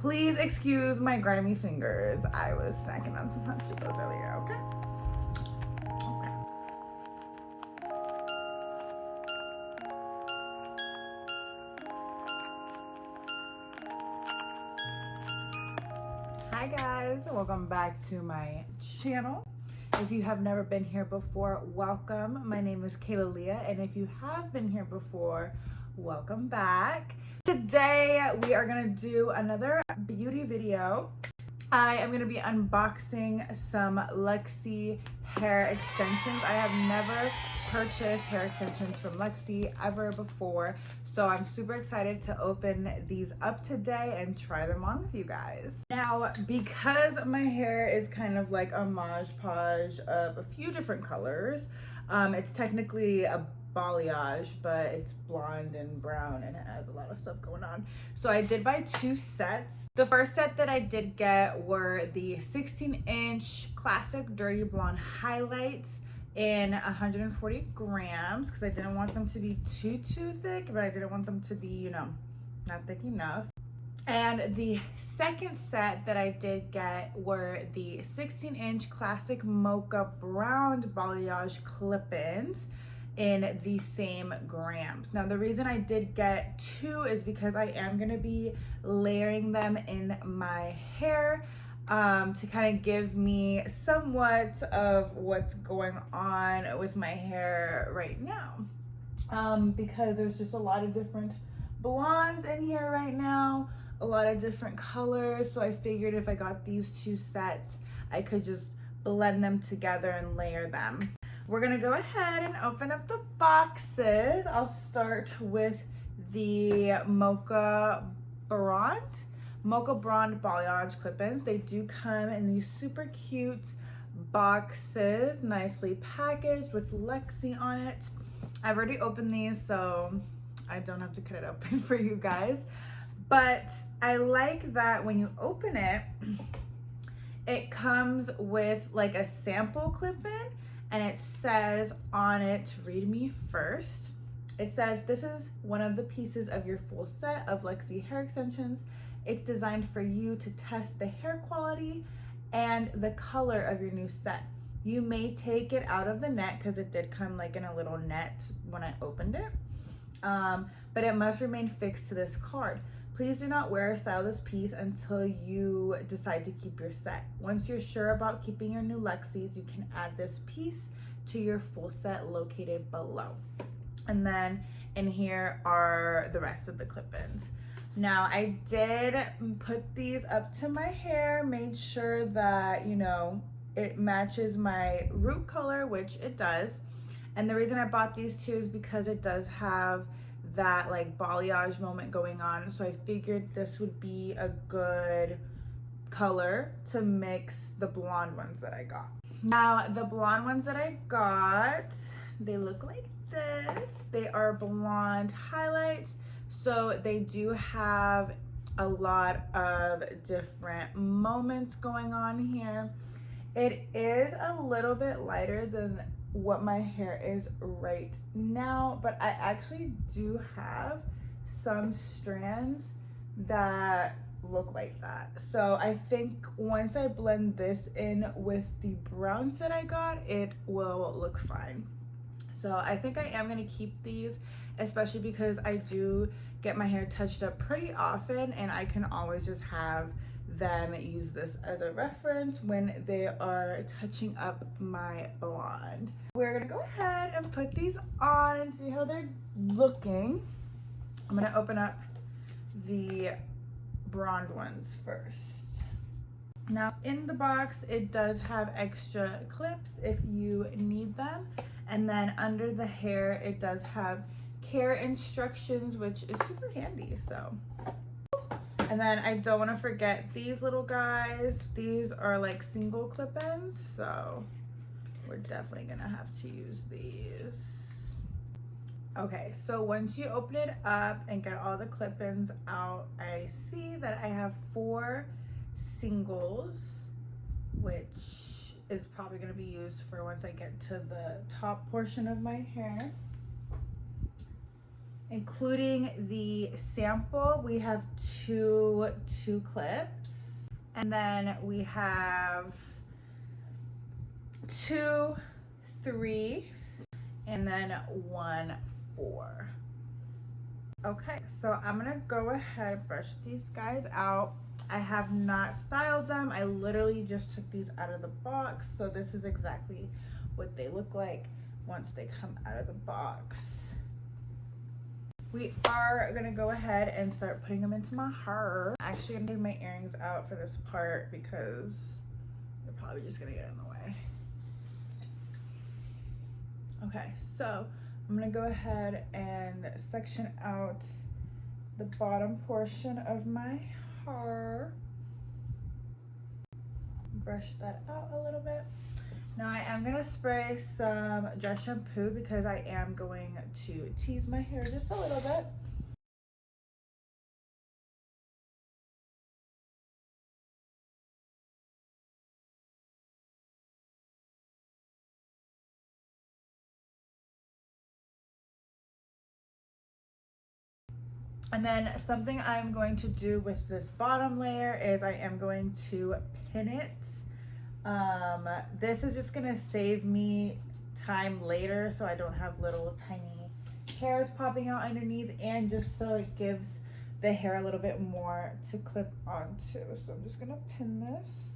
Please excuse my grimy fingers. I was snacking on some hot Cheetos earlier, okay? Hi guys, welcome back to my channel. If you have never been here before, welcome. My name is Kayla Leah, and if you have been here before, welcome back. Today we are gonna do another beauty video. I am gonna be unboxing some Luxy hair extensions. I have never purchased hair extensions from Luxy ever before, so I'm super excited to open these up today and try them on with you guys. Now, because my hair is kind of like a Mocha podge of a few different colors, it's technically a balayage, but it's blonde and brown and it has a lot of stuff going on. So I did buy two sets. The first set that I did get were the 16-inch classic dirty blonde highlights in 140 grams because I didn't want them to be too thick, but I didn't want them to be, you know, not thick enough. And the second set that I did get were the 16-inch classic Mocha brown balayage clip-ins in the same grams. Now, the reason I did get two is because I am gonna be layering them in my hair to kind of give me somewhat of what's going on with my hair right now. Because there's just a lot of different blondes in here right now, a lot of different colors. So I figured if I got these two sets, I could just blend them together and layer them. We're gonna go ahead and open up the boxes. I'll start with the Mocha Bronde balayage clip-ins. They do come in these super cute boxes, nicely packaged with Luxy on it. I've already opened these, so I don't have to cut it open for you guys. But I like that when you open it, it comes with like a sample clip-in, and it says on it, read me first. It says, this is one of the pieces of your full set of Luxy hair extensions. It's designed for you to test the hair quality and the color of your new set. You may take it out of the net because it did come like in a little net when I opened it, but it must remain fixed to this card. Please do not wear or style this piece until you decide to keep your set. Once you're sure about keeping your new Luxys, you can add this piece to your full set located below. And then in here are the rest of the clip-ins. Now, I did put these up to my hair, made sure that, you know, it matches my root color, which it does. And the reason I bought these two is because it does have that like balayage moment going on, so I figured this would be a good color to mix the blonde ones that I got. Now, the blonde ones that I got, they look like this. They are blonde highlights, so they do have a lot of different moments going on here. It is a little bit lighter than what my hair is right now, but I actually do have some strands that look like that. So I think once I blend this in with the browns that I got, it will look fine. So I think I am gonna keep these, especially because I do get my hair touched up pretty often, and I can always just have them use this as a reference when they are touching up my blonde. We're gonna go ahead and put these on and see how they're looking. I'm gonna open up the Bronde ones first. Now, in the box, it does have extra clips if you need them. And then under the hair, it does have care instructions, which is super handy, so. And then I don't want to forget these little guys. These are like single clip-ins, so we're definitely gonna have to use these. Okay, so once you open it up and get all the clip-ins out, I see that I have 4 singles, which is probably gonna be used for once I get to the top portion of my hair. Including the sample, we have two clips, and then we have 2 3s, and then 1 4. Okay, so I'm gonna go ahead and brush these guys out. I have not styled them. I literally just took these out of the box, so this is exactly what they look like once they come out of the box. We are gonna go ahead and start putting them into my hair. I'm actually gonna take my earrings out for this part because they're probably just gonna get in the way. Okay, so I'm gonna go ahead and section out the bottom portion of my hair. Brush that out a little bit. Now I am gonna spray some dry shampoo because I am going to tease my hair just a little bit. And then something I'm going to do with this bottom layer is I am going to pin it. This is just gonna save me time later so I don't have little tiny hairs popping out underneath, and just so it gives the hair a little bit more to clip onto. So I'm just gonna pin this.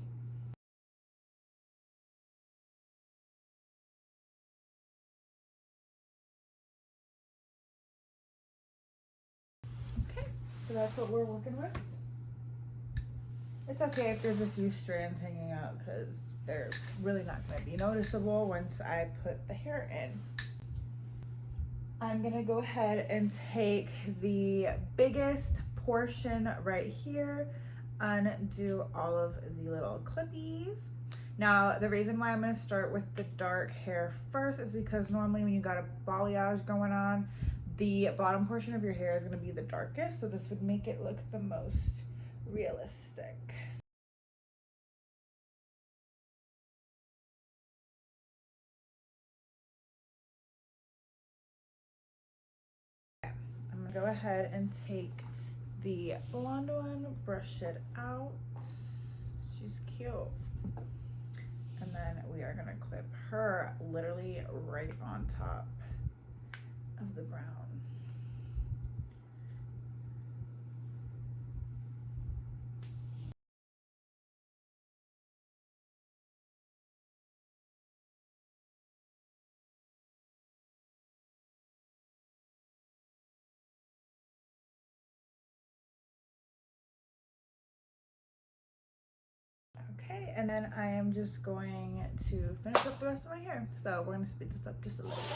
Okay, so that's what we're working with. It's okay if there's a few strands hanging out because they're really not going to be noticeable once I put the hair in. I'm going to go ahead and take the biggest portion right here, undo all of the little clippies. Now, the reason why I'm going to start with the dark hair first is because normally when you got a balayage going on, the bottom portion of your hair is going to be the darkest, so this would make it look the most realistic. I'm gonna go ahead and take the blonde one, brush it out. She's cute. And then we are gonna clip her literally right on top of the brown. Okay, and then I am just going to finish up the rest of my hair. So we're gonna speed this up just a little bit.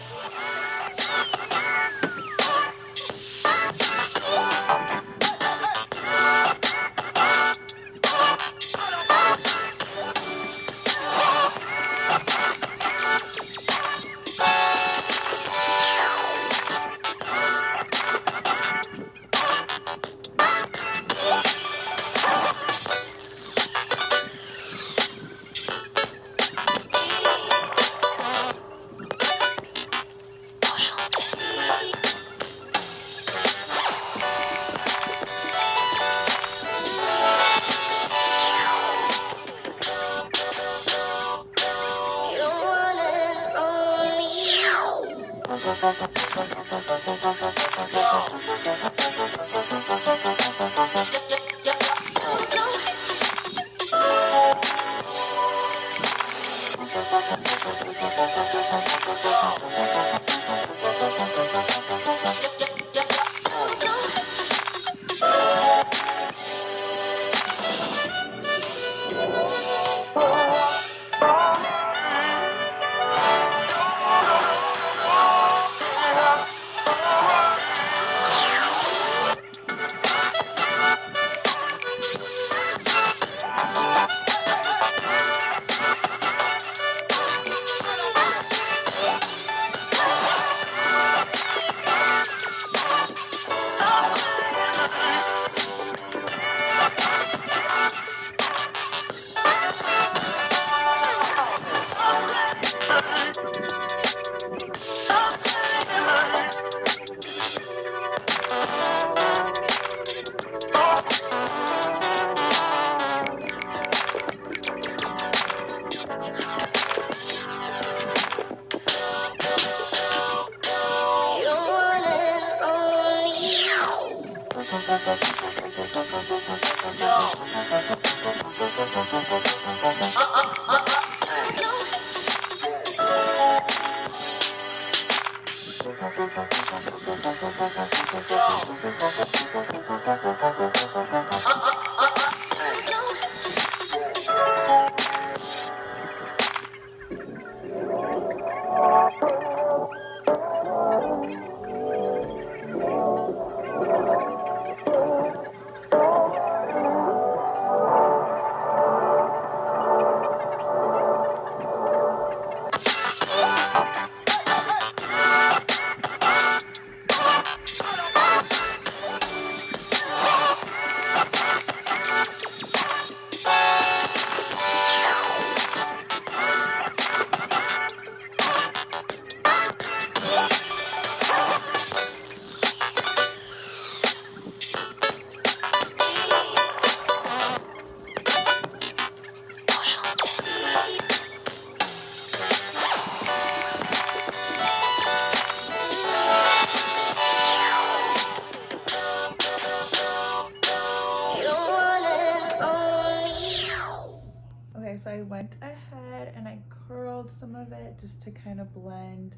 Okay, so I went ahead and I curled some of it just to kind of blend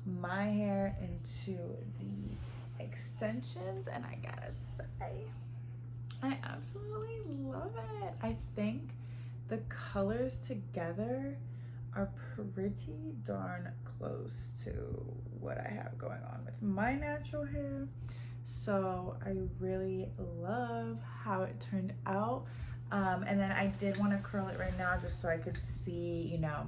my hair into the extensions, and I gotta say, I absolutely love it. I think the colors together are pretty darn close to what I have going on with my natural hair. So I really love how it turned out. And then I did want to curl it right now just so I could see, you know,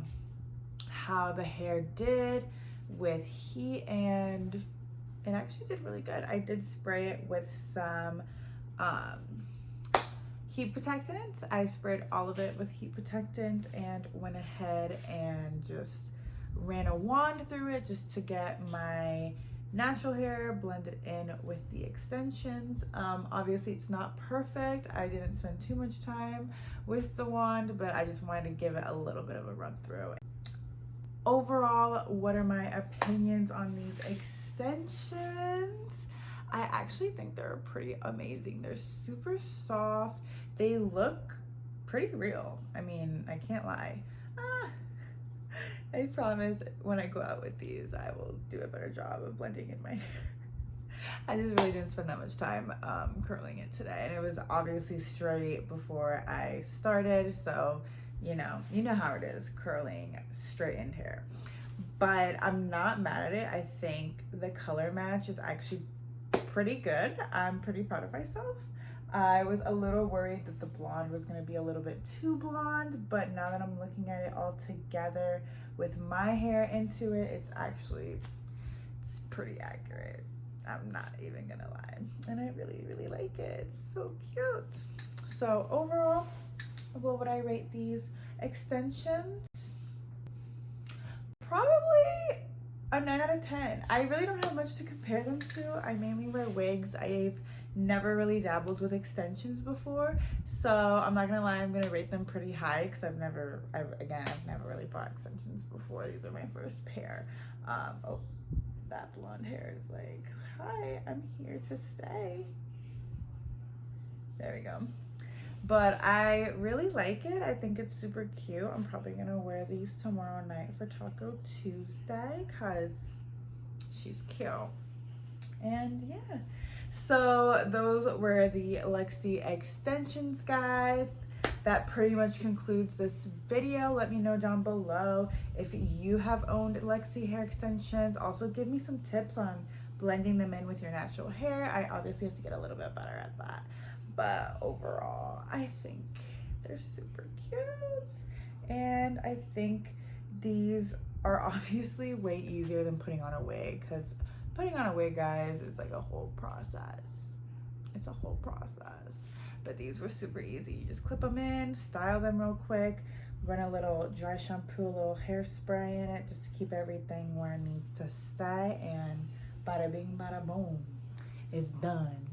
how the hair did with heat, and it actually did really good. I did spray it with some heat protectant. I sprayed all of it with heat protectant and went ahead and just ran a wand through it just to get my natural hair blended in with the extensions. Obviously it's not perfect. I didn't spend too much time with the wand, but I just wanted to give it a little bit of a run through. Overall, what are my opinions on these extensions? I actually think they're pretty amazing. They're super soft. They look pretty real. I mean, I can't lie. I promise when I go out with these, I will do a better job of blending in my hair. I just really didn't spend that much time curling it today, and it was obviously straight before I started, so you know how it is curling straightened hair. But I'm not mad at it. I think the color match is actually pretty good. I'm pretty proud of myself. I was a little worried that the blonde was going to be a little bit too blonde, but now that I'm looking at it all together with my hair into it, it's pretty accurate. I'm not even gonna lie, and I really, really like it. It's so cute. So overall, what would I rate these extensions? Probably a 9 out of 10. I really don't have much to compare them to. I mainly wear wigs. I've never really dabbled with extensions before, so I'm not gonna lie, I'm gonna rate them pretty high because I've never really bought extensions before. These are my first pair. Oh, that blonde hair is like, hi, I'm here to stay. There we go. But I really like it. I think it's super cute. I'm probably gonna wear these tomorrow night for Taco Tuesday because she's cute. And yeah, so those were the Luxy extensions, guys. That pretty much concludes this video. Let me know down below if you have owned Luxy hair extensions. Also give me some tips on blending them in with your natural hair. I obviously have to get a little bit better at that, but overall I think they're super cute, and I think these are obviously way easier than putting on a wig, because putting on a wig, guys, is like a whole process. It's a whole process. But these were super easy. You just clip them in, style them real quick, run a little dry shampoo, a little hairspray in it just to keep everything where it needs to stay, and bada bing, bada boom, it's done.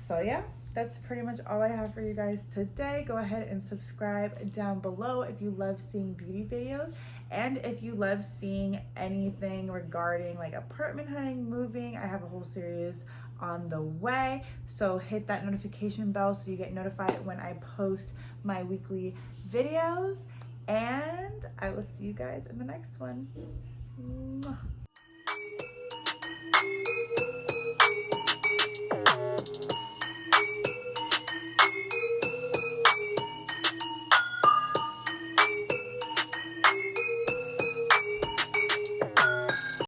So yeah, that's pretty much all I have for you guys today. Go ahead and subscribe down below if you love seeing beauty videos, and if you love seeing anything regarding like apartment hunting, moving. I have a whole series on the way. So hit that notification bell so you get notified when I post my weekly videos. And I will see you guys in the next one. Mwah.